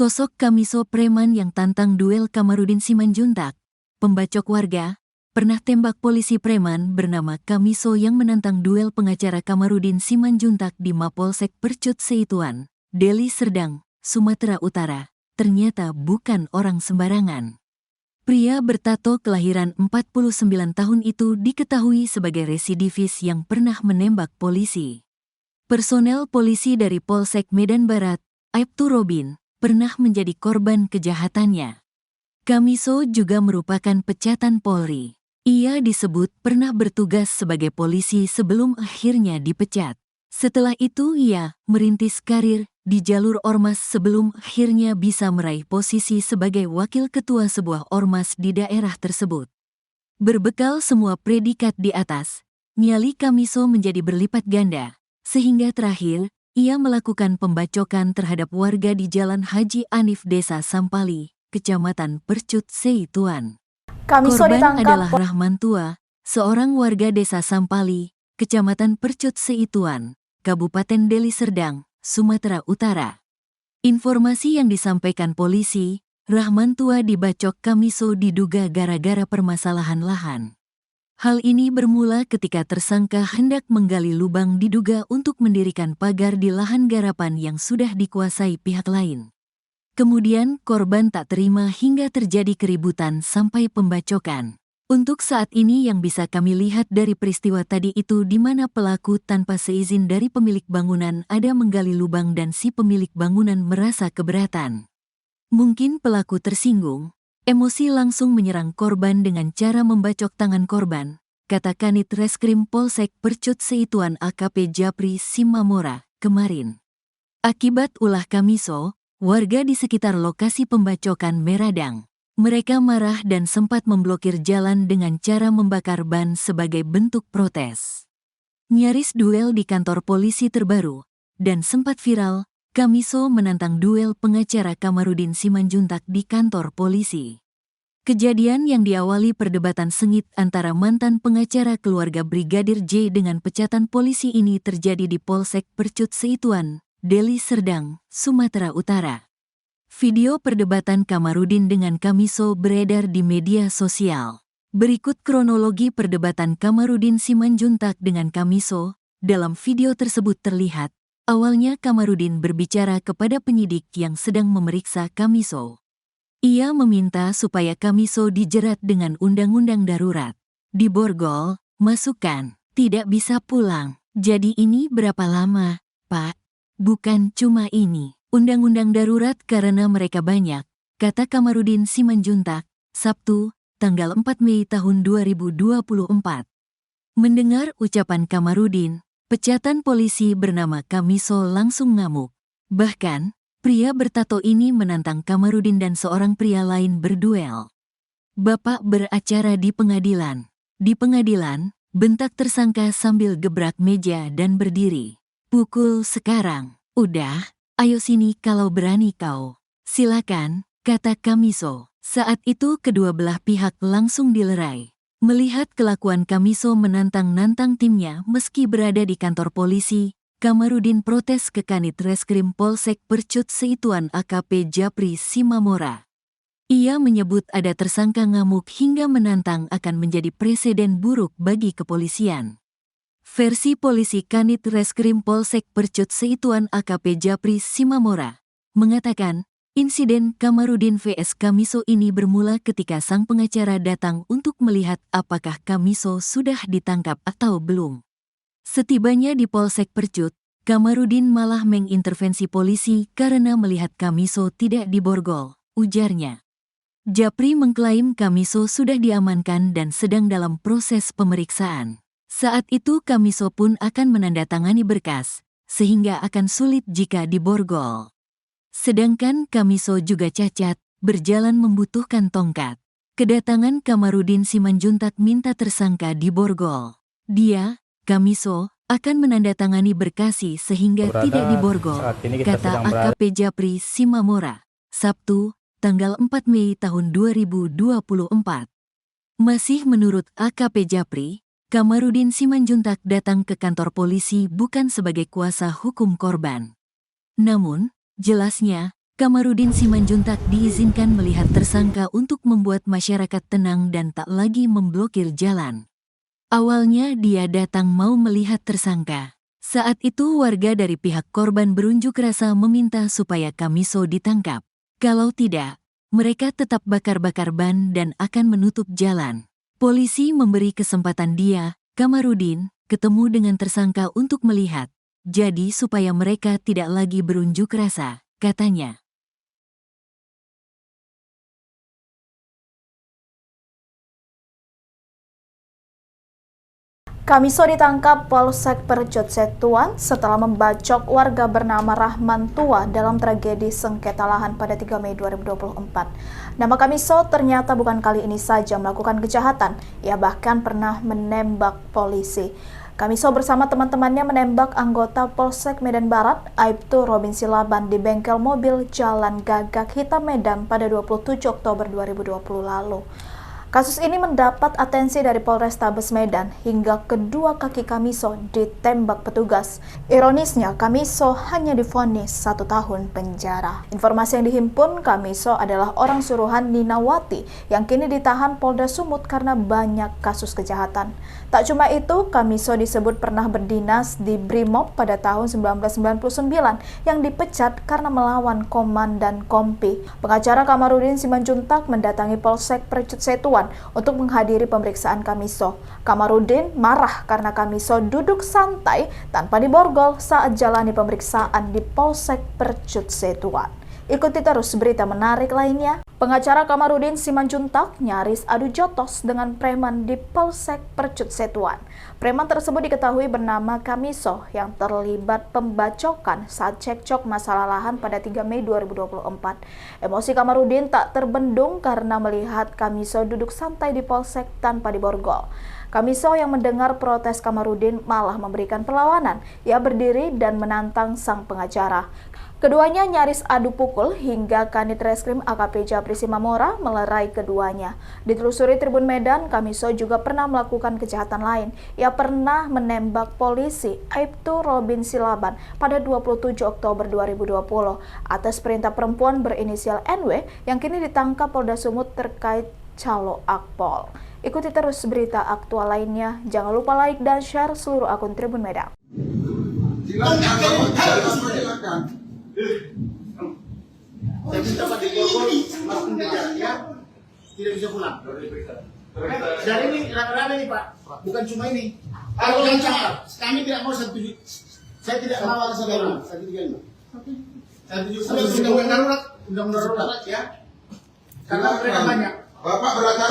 Sosok Kamiso preman yang tantang duel Kamarudin Simanjuntak, pembacok warga, pernah tembak polisi preman bernama Kamiso yang menantang duel pengacara Kamarudin Simanjuntak di Mapolsek Percut Seituan, Deli Serdang, Sumatera Utara, ternyata bukan orang sembarangan. Pria bertato kelahiran 49 tahun itu diketahui sebagai residivis yang pernah menembak polisi. Personel polisi dari Polsek Medan Barat, Aibtu Robin, pernah menjadi korban kejahatannya. Kamiso juga merupakan pecatan Polri. Ia disebut pernah bertugas sebagai polisi sebelum akhirnya dipecat. Setelah itu ia merintis karir di jalur ormas sebelum akhirnya bisa meraih posisi sebagai wakil ketua sebuah ormas di daerah tersebut. Berbekal semua predikat di atas, nyali Kamiso menjadi berlipat ganda, sehingga terakhir, ia melakukan pembacokan terhadap warga di Jalan Haji Anif Desa Sampali, Kecamatan Percut Seituan. Korban adalah Rahman Tua, seorang warga Desa Sampali, Kecamatan Percut Seituan, Kabupaten Deli Serdang, Sumatera Utara. Informasi yang disampaikan polisi, Rahman Tua dibacok Kamiso diduga gara-gara permasalahan lahan. Hal ini bermula ketika tersangka hendak menggali lubang diduga untuk mendirikan pagar di lahan garapan yang sudah dikuasai pihak lain. Kemudian korban tak terima hingga terjadi keributan sampai pembacokan. Untuk saat ini yang bisa kami lihat dari peristiwa tadi itu di mana pelaku tanpa seizin dari pemilik bangunan ada menggali lubang dan si pemilik bangunan merasa keberatan. Mungkin pelaku tersinggung. Emosi langsung menyerang korban dengan cara membacok tangan korban, kata Kanit Reskrim Polsek Percut Seituan AKP Japri Simamora kemarin. Akibat ulah Kamiso, warga di sekitar lokasi pembacokan meradang. Mereka marah dan sempat memblokir jalan dengan cara membakar ban sebagai bentuk protes. Nyaris duel di kantor polisi terbaru, dan sempat viral, Kamiso menantang duel pengacara Kamarudin Simanjuntak di kantor polisi. Kejadian yang diawali perdebatan sengit antara mantan pengacara keluarga Brigadir J dengan pecatan polisi ini terjadi di Polsek Percut Seituan, Deli Serdang, Sumatera Utara. Video perdebatan Kamarudin dengan Kamiso beredar di media sosial. Berikut kronologi perdebatan Kamarudin Simanjuntak dengan Kamiso. Dalam video tersebut terlihat, awalnya Kamarudin berbicara kepada penyidik yang sedang memeriksa Kamiso. Ia meminta supaya Kamiso dijerat dengan undang-undang darurat. Diborgol, masukkan, tidak bisa pulang. Jadi ini berapa lama, Pak? Bukan cuma ini. Undang-undang darurat karena mereka banyak, kata Kamarudin Simanjuntak, Sabtu, tanggal 4 Mei tahun 2024. Mendengar ucapan Kamarudin, pecatan polisi bernama Kamiso langsung ngamuk. Bahkan, pria bertato ini menantang Kamarudin dan seorang pria lain berduel. Bapak beracara di pengadilan. Di pengadilan, bentak tersangka sambil gebrak meja dan berdiri. Pukul sekarang. Udah, ayo sini kalau berani kau. Silakan, kata Kamiso. Saat itu kedua belah pihak langsung dilerai. Melihat kelakuan Kamiso menantang-nantang timnya meski berada di kantor polisi, Kamarudin protes ke Kanit Reskrim Polsek Percut Seituan AKP Japri Simamora. Ia menyebut ada tersangka ngamuk hingga menantang akan menjadi presiden buruk bagi kepolisian. Versi polisi Kanit Reskrim Polsek Percut Seituan AKP Japri Simamora mengatakan, insiden Kamarudin vs Kamiso ini bermula ketika sang pengacara datang untuk melihat apakah Kamiso sudah ditangkap atau belum. Setibanya di Polsek Percut, Kamarudin malah mengintervensi polisi karena melihat Kamiso tidak diborgol, ujarnya. Japri mengklaim Kamiso sudah diamankan dan sedang dalam proses pemeriksaan. Saat itu Kamiso pun akan menandatangani berkas, sehingga akan sulit jika diborgol. Sedangkan Kamiso juga cacat, berjalan membutuhkan tongkat. Kedatangan Kamarudin Simanjuntak minta tersangka diborgol. Dia, Kamiso, akan menandatangani berkasi sehingga tidak diborgol, kata AKP Japri Simamora, Sabtu, tanggal 4 Mei tahun 2024. Masih menurut AKP Japri, Kamarudin Simanjuntak datang ke kantor polisi bukan sebagai kuasa hukum korban. Namun, jelasnya, Kamarudin Simanjuntak diizinkan melihat tersangka untuk membuat masyarakat tenang dan tak lagi memblokir jalan. Awalnya dia datang mau melihat tersangka. Saat itu warga dari pihak korban berunjuk rasa meminta supaya Kamiso ditangkap. Kalau tidak, mereka tetap bakar-bakar ban dan akan menutup jalan. Polisi memberi kesempatan dia, Kamarudin, ketemu dengan tersangka untuk melihat. Jadi supaya mereka tidak lagi berunjuk rasa, katanya. Kamiso ditangkap Polsek Percut Setuan setelah membacok warga bernama Rahman Tua dalam tragedi sengketa lahan pada 3 Mei 2024. Nama Kamiso ternyata bukan kali ini saja melakukan kejahatan, ia bahkan pernah menembak polisi. Kamiso bersama teman-temannya menembak anggota Polsek Medan Barat, Aibtu Robin Silaban di bengkel mobil Jalan Gagak Hitam Medan pada 27 Oktober 2020 lalu. Kasus ini mendapat atensi dari Polrestabes Medan hingga kedua kaki Kamiso ditembak petugas. Ironisnya, Kamiso hanya divonis 1 tahun penjara. Informasi yang dihimpun, Kamiso adalah orang suruhan Ninawati yang kini ditahan Polda Sumut karena banyak kasus kejahatan. Tak cuma itu, Kamiso disebut pernah berdinas di Brimob pada tahun 1999 yang dipecat karena melawan Komandan Kompi. Pengacara Kamarudin Simanjuntak mendatangi Polsek Percut Setuan untuk menghadiri pemeriksaan Kamiso. Kamarudin marah karena Kamiso duduk santai tanpa diborgol saat jalani pemeriksaan di Polsek Percut Setuan. Ikuti terus berita menarik lainnya. Pengacara Kamarudin Simanjuntak nyaris adu jotos dengan preman di Polsek Percut Setuan. Preman tersebut diketahui bernama Kamiso yang terlibat pembacokan saat cekcok masalah lahan pada 3 Mei 2024. Emosi Kamarudin tak terbendung karena melihat Kamiso duduk santai di Polsek tanpa diborgol. Kamiso yang mendengar protes Kamarudin malah memberikan perlawanan. Ia berdiri dan menantang sang pengacara. Keduanya nyaris adu pukul hingga Kanit Reskrim AKP Japri Simamora melerai keduanya. Ditelusuri Tribun Medan, Kamiso juga pernah melakukan kejahatan lain. Ia pernah menembak polisi Aibtu Robin Silaban pada 27 Oktober 2020 atas perintah perempuan berinisial NW yang kini ditangkap Polda Sumut terkait calo akpol. Ikuti terus berita aktual lainnya. Jangan lupa like dan share seluruh akun Tribun Medan. Silakan. Saya minta Pak Digorgol langsung ya, tidak bisa pulang. Dan ini rame-rame nih Pak, bukan cuma ini. Kalau yang cakap, kami tidak mau setuju. Saya tidak mau alasan orang. Saya setuju. Undang-undang darurat ya. Karena mereka banyak. Bapak berlatar.